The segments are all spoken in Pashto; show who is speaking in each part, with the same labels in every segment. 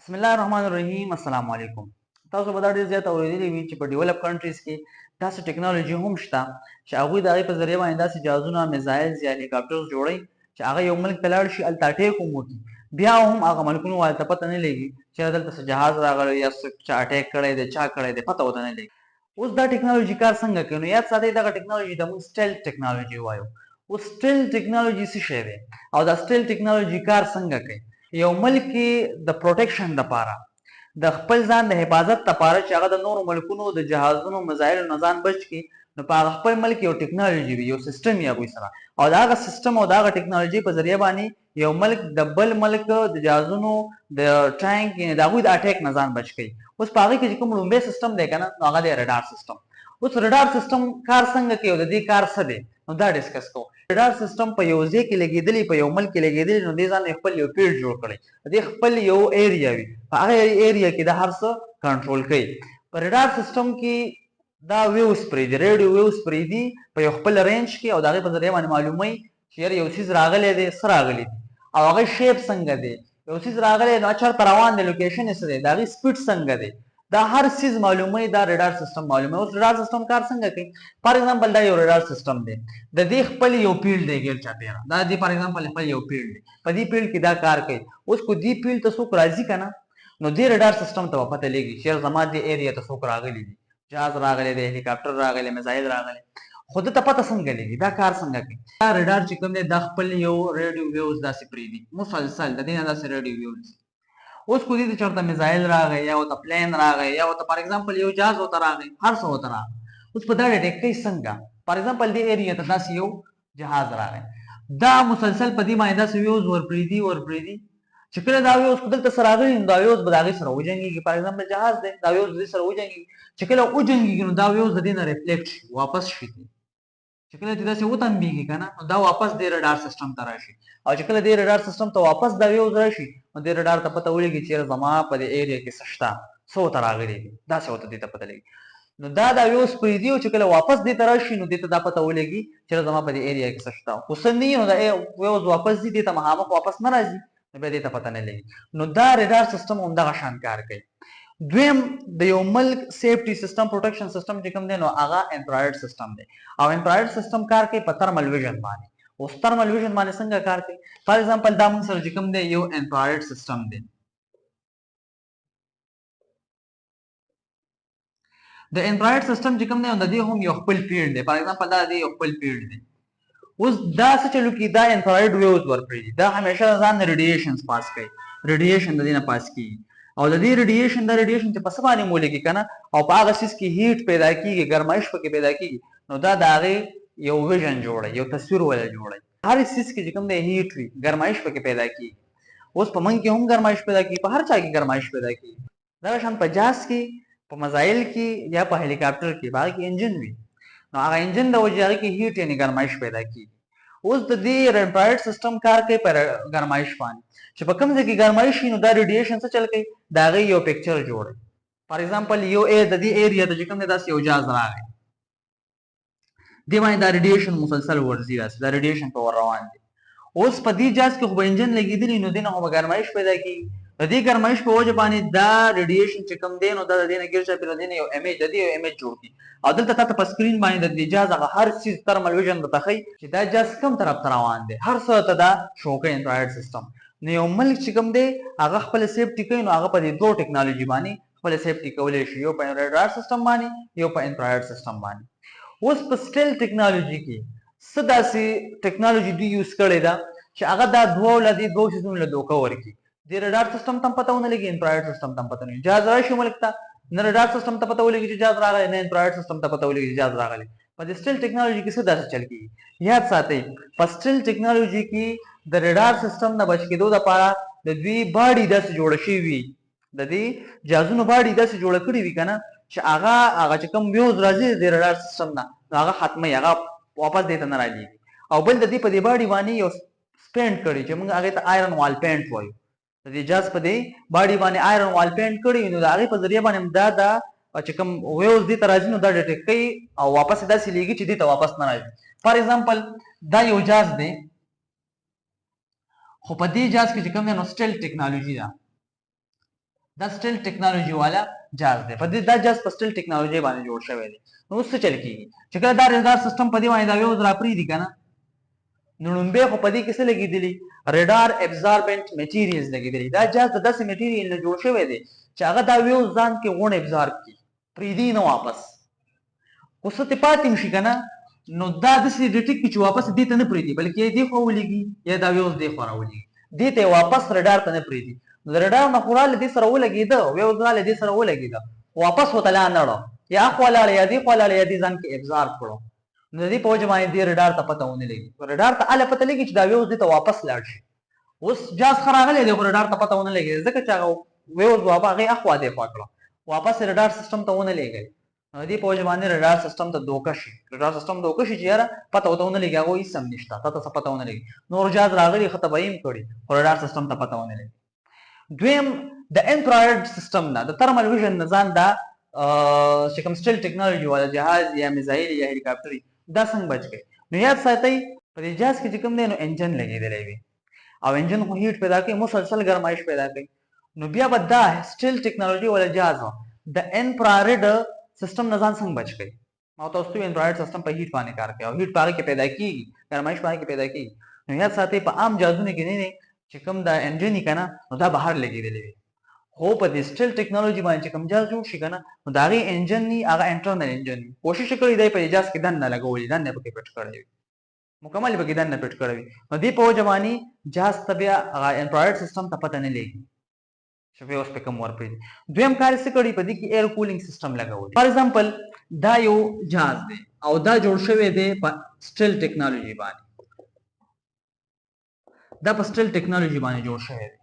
Speaker 1: بسم الله الرحمن الرحیم. السلام علیکم. تاسو به دا ډیر زیات اوریدلی وي چې په ډیولپ کنټریز کې داسې ټیکنالوژي هم شته چې هغوی د هغې په ذریعه باندې داسې جهازونه میزایلز یا هلیکاپټرز جوړوي چې هغه یو ملک ته لاړ شي، هلته اټیک هم وکړي، بیا هم هغه ملکونو هلته پته نه لګي چې دلته څه جهاز راغلی یا چا اټیک کړی دی، چا کړی دی، پته ورته نه لګي. اوس دا ټیکنالوژي کار څنګه کوي؟ نو یاد ساتئ دغه ټیکنالوژي ته موږ سټیلث ټیکنالوژي وایو. اوس سټیلث ټیکنالوژي څه شی دی او دا سټیلث ټیکنالوژي کار څنګه کوي؟ یو ملک کې د پروټیکشن دپاره، د خپل ځان د حفاظت لپاره چې هغه د نورو ملکونو د جهازونو مزایلو نه ځان بچ کړي، نو په هغه خپل ملک یو ټیکنالوژي وي، یو سیستم وي هغوی سره، او د هغه سیستم او د هغه ټیکنالوژي په ذریعه باندې یو ملک د بل ملک د جهازونو د ټانک یعنې د هغوی د اټیک نه ځان بچ کوي. اوس په هغې کې چې کوم لومبی سیستم دی که نه، نو هغه دی رډار سیستم. اوس رډار سیستم کار څنګه کوي او د دې کار څه دی، نو دا ډسکس کوو. رډار سیستم په یو ځای کې لګېدلی، په یو ملک کې لګېدلی، نو دې ځان خپل یو فیلډ جوړ کړی، دې خپل یو ایریا وي، په هغه ایریا کې د هر څه کنټرول کوي. په رډار سیستم کې دا ویوز پرېږدي، ریډیو ویوز پرېږدي په یو خپل رینج کې، او د هغې په ذریعه باندې معلوموي چې یاره یو څیز راغلی دی، څه راغلی دی، او هغه شیپ څنګه دی، یو څیز راغلی نو چېرته روان دی، لوکیشن یې څه دی، د هغې سپیډ څنګه دی، دا هر څیز معلوموي. دا رډار سیستم معلوموي. اوس رډار سیستم کار څنګه کوي؟ فار ایگزامپل دا یو رډار سیستم دی، د دې خپل یو فیلډ دی ګیر چاپېره، دا دې فار ایگزامپل خپل یو فیلډ دی، په دې فیلډ کې دا کار کوي. اوس کو دې فیلډ ته څوک راځي که نه، نو دې رډار سیستم ته به پته لګي چې زما دې ایریا ته څوک راغلی دي، جهاز راغلی دی، هلیکاپټر راغلی، میزایل راغلی، خو ده ته پته څنګه لګي؟ دا کار څنګه کوي؟ دا رډار چې کوم دی دا خپل یو ریډیو ویوز داسې پرېږدي مسلسل، د دې نه داسې ریډیو ویوز. اوس کو دې ته چېرته میزایل راغی یا ورته پلین راغی یا ورته فار ایگزامپل یو جهاز ورته راغی، هر څه ورته راغی، اوس په دا ډیټیک کوي څنګه؟ فار ایگزامپل دې ایریا ته داسې یو جهاز راغی، دا مسلسل په دې باندې داسې ویوز ورپرېږدي چې کله دا ویوز دلته سره راغلي، نو دا ویوز به د هغې سره وجنګېږي. فار ایگزامپل جهاز دی، دا ویوز د دې سره وجنګېږي، چې کله وجنګېږي نو دا ویوز د دې نه ریفلیکټ شي، واپس شي، چې کله چې داسې وتمبېږي که نه، نو دا واپس دې رډار سیسټم ته راشي، او چې کله دې رډار سیسټم ته واپس دا ویوز راشي، نو دې رډار ته پته ولګي چې زما په دې ایریا کې څه شته، څه ورته راغلي دي، داسې ورته دې ته پته لګي. نو دا ویوز پرېږدي، او چې کله واپس دې ته راشي، نو دې ته دا پته ولګي چې زما په دې ایریا کې څه شته، خو څه نه وي، نو دا ویوز واپس ځي، دې ته مخامخ واپس نه راځي، نو بیا دې ته پته نه لګي. نو دا رډار سیسټم همدغه شان کار کوي. دویم د یو ملک سیفټي سیستم، پروټیکشن سیستم چې کوم دی، نو هغه انفراریډ سیستم دی، او انفراریډ سیستم کار کوي په ترمل ویژن باندې. اوس ترمل ویژن باندې څنګه کار کوي؟ فار ایگزامپل دا موږ سره چې کوم دی یو انفراریډ سیستم دی، د انفراریډ سیستم چې کوم دی د دې هم یو خپل فیلډ دی، فار ایگزامپل دا د دې یو خپل فیلډ دی. اوس دا څه چلو کي، دا انفراریډ ویوز ورپرېږدي، دا همیشه ځان نه ریډیشنز پاس کوي، ریډیشن د دې نه پاس کېږي، او د دې ریډیشن چې په څه باندې مولیږي که نه، او په هغه څیز کې هیټ پیدا کېږي، ګرمایش پکې پیدا کېږي، نو دا د هغې یو ویژن جوړوي، یو تصویر ولا جوړوي. هر څیز کې چې کوم دی هیټ وي، ګرمایش پکې پیدا کېږي. اوس په موږ کې هم ګرمایش پیدا کېږي، په هر چا کې ګرمایش پیدا کېږي. دغه شان په جهاز کې، په مزایل کې یا په هلیکاپټر کې، په هغه کې انجن وي، نو هغه انجن د وجې هغې کې هیټ یعنې ګرمایش پیدا کېږي. اوس د دې انفراریډ سیستم کار کوي په ګرمایش باندې، چې په کوم ځای کې ګرمایش وي، نو دا ریډیشن څه چل کوي، د هغې یو پکچر جوړوي. فار ایگزامپل یو د دې ایریا ته چې کوم دی داسې یو جهاز راغی، دې باندې دا ریډیشن مسلسل ورځي، داسې دا ریډیشن په ور روان دی. اوس په دې جهاز کې خو به انجن لګېدلي، نو دې نه خو به ګرمایش پیدا کېږي، د دې ګرمایش په وجه باندې دا ریډیشن چې کوم دی، نو دا د دې نه ګیر چاپېره د دې نه یو امیج، د دې یو امیج جوړ کړي، او دلته تا ته په سکرین باندې د دې جهاز هغه هر څیز ترمل ویژن درته ښیي چې دا جهاز کوم طرف ته روان دی، هر څه ته دا شو کوي انفراریډ سیستم. نو یو ملک چې کوم دی هغه خپله سیفټي کوي، نو هغه په دې دوه ټیکنالوژي باندې خپله سیفټي کولی شي، یو په رډار سیستم باندې، یو په انفراریډ سیستم باندې. اوس په سټیل ټیکنالوژي کې څه داسې ټیکنالوژي دوی یوز کړې ده چې هغه دا دوه څیزونو له دوکه ورکړي. د رډار سیستم ته هم پته ونه لګي، انفراریډ سیستم ته هم پته نه لګي. جهاز راشي ملک ته، نه رډار سیستم ته پته ولګي چې جهاز راغلی، نه انفراریډ سیستم ته پته ولګي چې جهاز راغلی. په دې سټیل ټیکنالوژي کې څه داسې چل کېږي؟ یاد ساتئ، په سټیل ټیکنالوژي کې د رډار سیستم نه بچ کېدو دپاره د دوی باډي داسې جوړه شوي وي، د دې جهازونو باډي داسې جوړه کړي وي که نه، چې هغه چې کوم ویوز راځي د رډار سیستم نه، نو هغه ختموي، هغه واپس دې ته نه راځي. او بل د دې په دې باډي باندې یو پینټ کړي چې موږ هغې ته آیرن وال پینټ وایو، د دې جهاز په دې باډي باندې آیرن وال پینټ کړي، نو د هغې په ذریعه باندې دا چې کوم ویوز دې ته راځي، نو دا ډیټیکټ کوي او واپس یې داسې لېږي چې دې ته واپس نه راځي. فار ایگزامپل دا یو جهاز دی، خو په دې جهاز کې چې کوم دی نو سټیل ټیکنالوژي ده، دا سټیل ټیکنالوژي والا جهاز دی. په دې دا جهاز په سټیل ټیکنالوژي باندې جوړ شوی دی. نو اوس څه چل کیږي چې کله دا ریډار سیستم په دې باندې دا ویوز راپریدي کنه، نو لومبه خو په دې کې څه لګیدلی؟ ریډار ابزاربنت میټیریلز لګیدلی. دا جهاز د داسې میټیریل نه جوړ شوی دی چې هغه دا ویوز ځان کې غون ابزارب کړي، پریدي نه واپس. خو څه ته پاتې شي کنه، نو دا داسې ډیټیک چې واپس دې ته نه پریدي، بلکې دې خو ولګي یا دا ویوز دې خو راولي، دې ته واپس ریډار ته نه پریدي. نو ریډار نه خورال دې سره ولګیده، ویوز نه دې سره ولګیده، واپس وته لا نه ړو، یا خو لاړ یا دې خو لاړ یا دې ځان کې ابزارب کړو. نو دې په وجه باندې دې ریډار ته پته ونه لګي. ریډار ته اله پته لګي چې دا ویوز دې ته واپس لاړ شي. اوس جاز خراغله دې ریډار ته پته ونه لګي، ځکه چې هغه ویوز واپس هغه اخوا دې پکړه، واپس ریډار سیستم ته ونه لګي. دې په وجه باندې ریډار سیستم ته دوکه شي، ریډار سیستم دوکه شي چې یاره پته وته ونه لګي، هغه هیڅ هم نشته، ته څه پته ونه لګي. نور جاز راغلي خطه به یې کړي، ریډار سیستم ته پته ونه لګي. دویم د انفراريد سیستم نه د ترمل ویژن نظام دا چې کوم سټیل ټیکنالوژي والا جهاز یا میزایل یا هلیکاپټر دا څنګه بچ گئے. نو یاد ساتئ په دې جهاز کې چې کوم دی نو انجن لګېدلی وي، او انجن خو هیټ پیدا کوي، مسلسل ګرمایش پیدا کوي. نو بیا به دا سټیل ټیکنالوژي والا جهاز د انفراريد سیستم نه ځان څنګه بچ کړي. ما تاسو ته انفراريد سیستم په هیټ باندې کار کوي او هیټ پاره کې پیدا کیږي، ګرمایش پاره کې پیدا کیږي. نو یاد ساتئ په عام جهازونو کې نه چې کوم دا انجن کنه نو دا بهر لګېدلی وي، خو په دې سټیل ټیکنالوژي باندې چې کوم جهاز جوړ شي کنه نو دا غي انجن ني هغه انټرنل انجن کوشش کوي دی په جهاز کې دنه لګولې، دنه پکې پټ کړی مکمل پکې دنه پټ کړی. نو دې په وجه باندې جهاز ته بیا هغه انفراريد سیستم ته پته نه لګي چې په اوس په کوم ور پېږي. دویم کار څه کړی په دې کې ایر کولینګ سیستم لګول. فار ایگزامپل دا یو جهاز دی او دا جوړ شوی دی په سټیل ټیکنالوژي باندې، دا په سټیل ټیکنالوژي باندې جوړ شوی دی.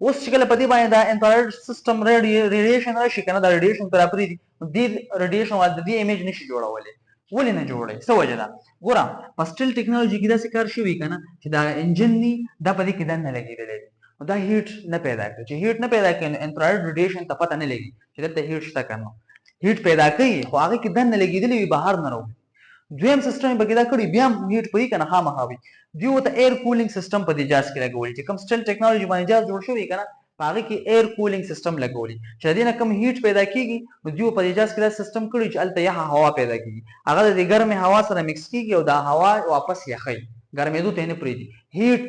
Speaker 1: اوس چې کله په دې باندې دا انفراريد سیستم ریډیشن راشي کنه، دا ریډیشن پر اپری دي ریډیشن ول د دې ایمیج نشي جوړولې. ولې نه جوړي؟ څه وجه ده؟ ګوره په سټیل ټیکنالوژي کې دا څه کار شوی کنه چې دا انجن ني دا په دې کې دنه لګیدلې، دا هیټ نه پیدا کوي. چې هیټ نه پیدا کوي انفراريد ریډیشن ته پته نه لګي چې دلته هیټ شته کنه، هیټ پیدا کوي خو هغه کې دنه لګیدلې وي، بهر نه راوځي. دویم سیستم به دا کړی بیا هیټ پوي کنه خامخا وي. دیو ته ایر کولینګ سیستم په دې جهاز کې لګول چې کوم سټیل ټیکنالوژي باندې جهاز جوړ شوی کنه هغه کې ایر کولینګ سیستم لګولي چې دې نه کم هیټ پیدا کیږي. نو دیو په دې جهاز کې دا سیستم کړی چې الته یخه هوا پیدا کیږي، هغه د ګرمه هوا سره مکس کیږي او دا هوا واپس یخی ګرمېدو ته نه پریدي، هیټ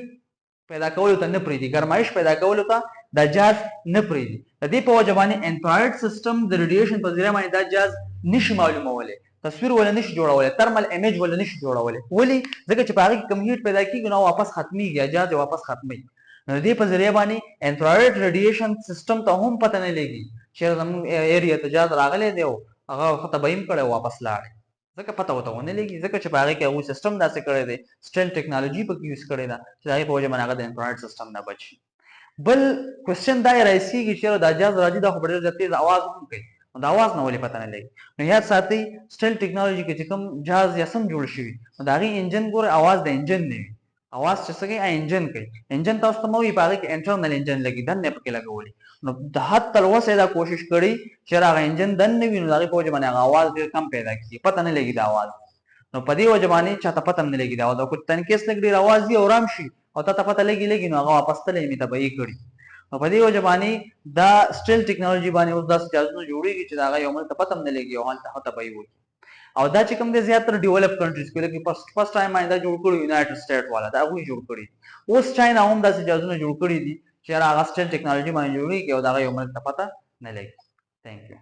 Speaker 1: پیدا کولو ته نه پریدي، ګرمایش پیدا کولو ته دا جهاز نه پریدي. د دې په وجه باندې انفراريد سیستم د ریډیشن په ذریعہ باندې دا جهاز نشي معلومولای، تصویر ولا نشي جوړولای، ترمل ایمیج ولا نشي جوړولای. ولی ځکه چې په هغه کې کم هیټ پیدا کیږي نو واپس ختميږي، جهاز واپس ختمي. نو دې په ذریعہ باندې انفراريد ریډیشن سیستم ته هم پته نه لګي چې زموږ ایریا ته جهاز راغلی دی او هغه خطه بیم کړي واپس لاړ، ځکه پته وته ونه لګي، ځکه چې په هغه کې هغه سیستم داسې کړی دی، سټیل ټیکنالوژي په کې یوز کړی دا چې هغه په وجه باندې هغه د انفراريد سیستم نه بچي. بل کوېسچن دا راځي چې دا جهاز راځي دا خبره د تیز आवाज هم کوي، دا आवाज نه ولې پته نه لګي. نو یاد ساتئ سټیل ټیکنالوژي کې چې کوم جهاز یا سم جوړ شوی نو دا غي انجن ګوره आवाज د انجن نه وي، आवाज چې څنګه انجن کوي، انجن تاسو ته مو وی پاره کې انټرنل انجن لګي دنه پکې لګولي. نو د حد تر اوسه دا کوشش کړي چې هغه انجن دنه وي نو دا په وجه باندې هغه आवाज ډیر کم پیدا کیږي، پته نه لګي دا आवाज. نو په دې وجه باندې چاته پته نه لګي دا کو تنکیس لګي आवाज دی اورام شي او ته پته لګي نو هغه واپس تلې می ته به یې کړي. نو په دې وجه باندې دا سټیل ټیکنالوژي باندې اوس داس جهازونه جوړیږي چې دا هغه یو مل ته پته نه لګي او هلته ته به یې وي. او دا چې کوم د زیاتره ډیولپ کنټریز کې لکه فرست ټایم باندې دا جوړ کړی یونایټډ سټیټ والا دا غوي جوړ کړی، اوس چاینا هم داسې جهازونه جوړ کړی دي چې هغه سټیل ټیکنالوژي باندې جوړیږي او دا یو مل ته پته نه لګي. ثانک یو.